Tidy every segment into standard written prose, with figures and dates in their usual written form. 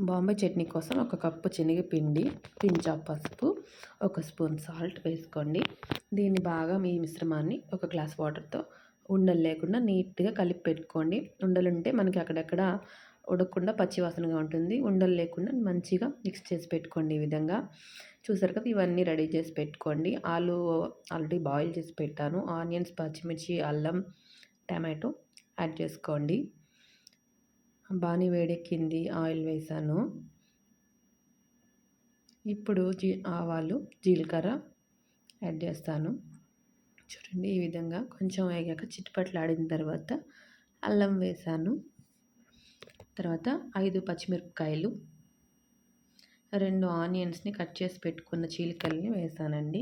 బాంబే చట్నీ కోసం ఒక కప్పు శనగపిండి, పించ్ ఆఫ్ పసుపు, ఒక స్పూన్ సాల్ట్ వేసుకోండి. దీన్ని బాగా మీ మిశ్రమాన్ని ఒక గ్లాస్ వాటర్తో ఉండలు లేకుండా నీట్గా కలిపి పెట్టుకోండి. ఉండలుంటే మనకి అక్కడక్కడ ఉడకకుండా పచ్చివాసనగా ఉంటుంది. ఉండలు లేకుండా మంచిగా మిక్స్ చేసి పెట్టుకోండి. ఈ విధంగా చూసారు కదా, ఇవన్నీ రెడీ చేసి పెట్టుకోండి. ఆలు ఆల్రెడీ బాయిల్ చేసి పెట్టాను. ఆనియన్స్, పచ్చిమిర్చి, అల్లం, టమాటో యాడ్ చేసుకోండి. బాగా వేడెక్కింది, ఆయిల్ వేసాను. ఇప్పుడు ఆవాలు, జీలకర్ర యాడ్ చేస్తాను. చూడండి, ఈ విధంగా కొంచెం వేగాక చిటపట్లాడిన తర్వాత అల్లం వేసాను. తర్వాత 5 పచ్చిమిరపకాయలు, 2 ఆనియన్స్ని కట్ చేసి పెట్టుకున్న చీలికల్ని వేసానండి.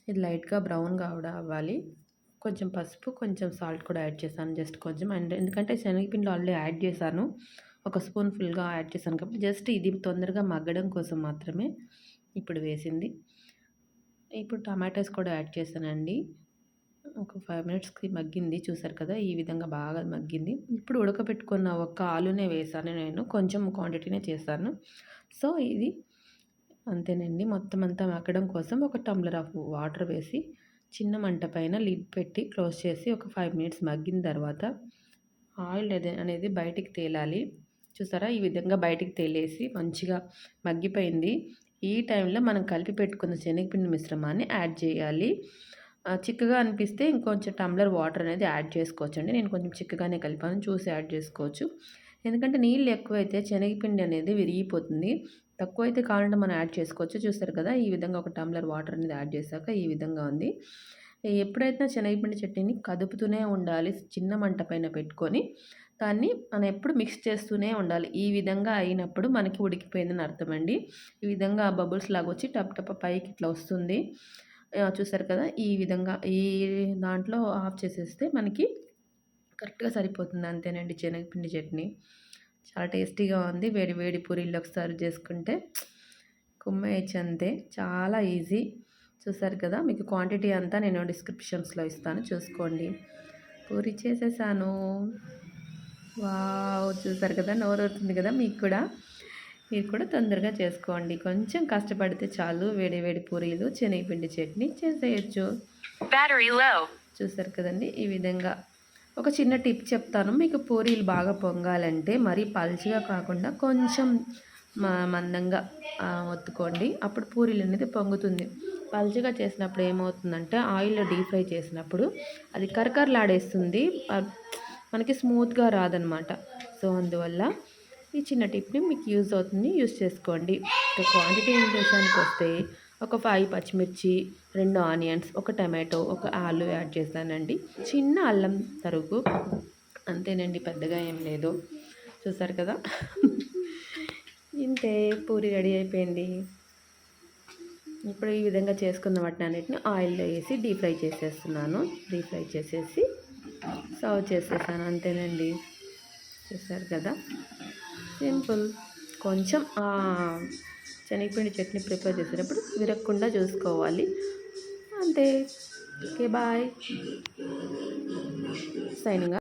ఇది లైట్గా బ్రౌన్గా అవ్వాలి. కొంచెం పసుపు, కొంచెం సాల్ట్ కూడా యాడ్ చేశాను, జస్ట్ కొంచెం. అండ్ ఎందుకంటే శనగపిండి ఆల్రెడీ యాడ్ చేశాను, ఒక స్పూన్ ఫుల్గా యాడ్ చేశాను కాబట్టి జస్ట్ ఇది తొందరగా మగ్గడం కోసం మాత్రమే ఇప్పుడు వేసింది. ఇప్పుడు టమాటోస్ కూడా యాడ్ చేశానండి. ఒక 5 మినిట్స్కి మగ్గింది, చూసారు కదా, ఈ విధంగా బాగా మగ్గింది. ఇప్పుడు ఉడకబెట్టుకున్న ఒక ఆలునే వేసాను, నేను కొంచెం క్వాంటిటీనే చేశాను. సో ఇది అంతేనండి. మొత్తం అంతా మగ్గడం కోసం ఒక టంబ్లర్ ఆఫ్ వాటర్ వేసి చిన్న మంట పైన లిడ్ పెట్టి క్లోజ్ చేసి ఒక 5 మినిట్స్ మగ్గిన తర్వాత ఆయిల్ అనేది బయటికి తేలాలి. చూసారా, ఈ విధంగా బయటికి తేలేసి మంచిగా మగ్గిపోయింది. ఈ టైంలో మనం కలిపి పెట్టుకున్న శనగపిండి మిశ్రమాన్ని యాడ్ చేయాలి. చిక్కగా అనిపిస్తే ఇంకొంచెం టంబ్లర్ వాటర్ అనేది యాడ్ చేసుకోవచ్చండి. నేను కొంచెం చిక్కగానే కలిపాను, చూసి యాడ్ చేసుకోవచ్చు. ఎందుకంటే నీళ్ళు ఎక్కువైతే శనగపిండి అనేది విరిగిపోతుంది. తక్కువైతే కావాలంటే మనం యాడ్ చేసుకోవచ్చు. చూస్తారు కదా, ఈ విధంగా ఒక టంబ్లర్ వాటర్ అనేది యాడ్ చేశాక ఈ విధంగా ఉంది. ఎప్పుడైతే శనగపిండి చట్నీని కదుపుతూనే ఉండాలి, చిన్న మంట పైన పెట్టుకొని దాన్ని మనం ఎప్పుడు మిక్స్ చేస్తూనే ఉండాలి. ఈ విధంగా అయినప్పుడు మనకి ఉడికిపోయిందని అర్థం అండి. ఈ విధంగా బబుల్స్ లాగా వచ్చి టప్ టప్ పైకి ఇట్లా వస్తుంది. చూసారు కదా, ఈ విధంగా ఈ దాంట్లో ఆఫ్ చేసేస్తే మనకి కరెక్ట్గా సరిపోతుంది. అంతేనండి, శనగపిండి చట్నీ చాలా టేస్టీగా ఉంది. వేడి వేడి పూరీల్లోకి సర్వ్ చేసుకుంటే కుమ్మేయచ్చు అంతే, చాలా ఈజీ. చూసారు కదా, మీకు క్వాంటిటీ అంతా నేను డిస్క్రిప్షన్స్లో ఇస్తాను, చూసుకోండి. పూరి చేసేసాను. వావ్, చూసారు కదా, నోరవుతుంది కదా మీకు కూడా. మీరు కూడా తొందరగా చేసుకోండి, కొంచెం కష్టపడితే చాలు. వేడి వేడి పూరీలు, శనగపిండి చట్నీ చేసేయచ్చు. చూసారు కదండి, ఈ విధంగా. ఒక చిన్న టిప్ చెప్తాను, మీకు పూరీలు బాగా పొంగాలంటే మరీ పల్చగా కాకుండా కొంచెం మందంగా ఒత్తుకోండి, అప్పుడు పూరీలు అనేది పొంగుతుంది. పల్చగా చేసినప్పుడు ఏమవుతుందంటే ఆయిల్లో డీప్ ఫ్రై చేసినప్పుడు అది కరకరలాడేస్తుంది, మనకి స్మూత్గా రాదనమాట. సో అందువల్ల ఈ చిన్న టిప్ని మీకు యూజ్ అవుతుంది, యూజ్ చేసుకోండి. క్వాంటిటీ విషయానికి వస్తే ఒక 5 పచ్చిమిర్చి, 2 ఆనియన్స్, ఒక టమాటో, ఒక ఆలు యాడ్ చేశానండి. చిన్న అల్లం తరుగు, అంతేనండి, పెద్దగా ఏం లేదు. చూసారు కదా, ఇంతే, పూరి రెడీ అయిపోయింది. ఇప్పుడు ఈ విధంగా చేసుకున్న వాటిని అన్నిటిని ఆయిల్లో వేసి డీప్ ఫ్రై చేసేస్తున్నాను. డీప్ ఫ్రై చేసేసి సర్వ్ చేసేసాను, అంతేనండి. చూసారు కదా, సింపుల్. కొంచెం శనగపిండి చట్నీ ప్రిపేర్ చేసేటప్పుడు విరగకుండా చూసుకోవాలి, అంతే. Okay, bye, signing.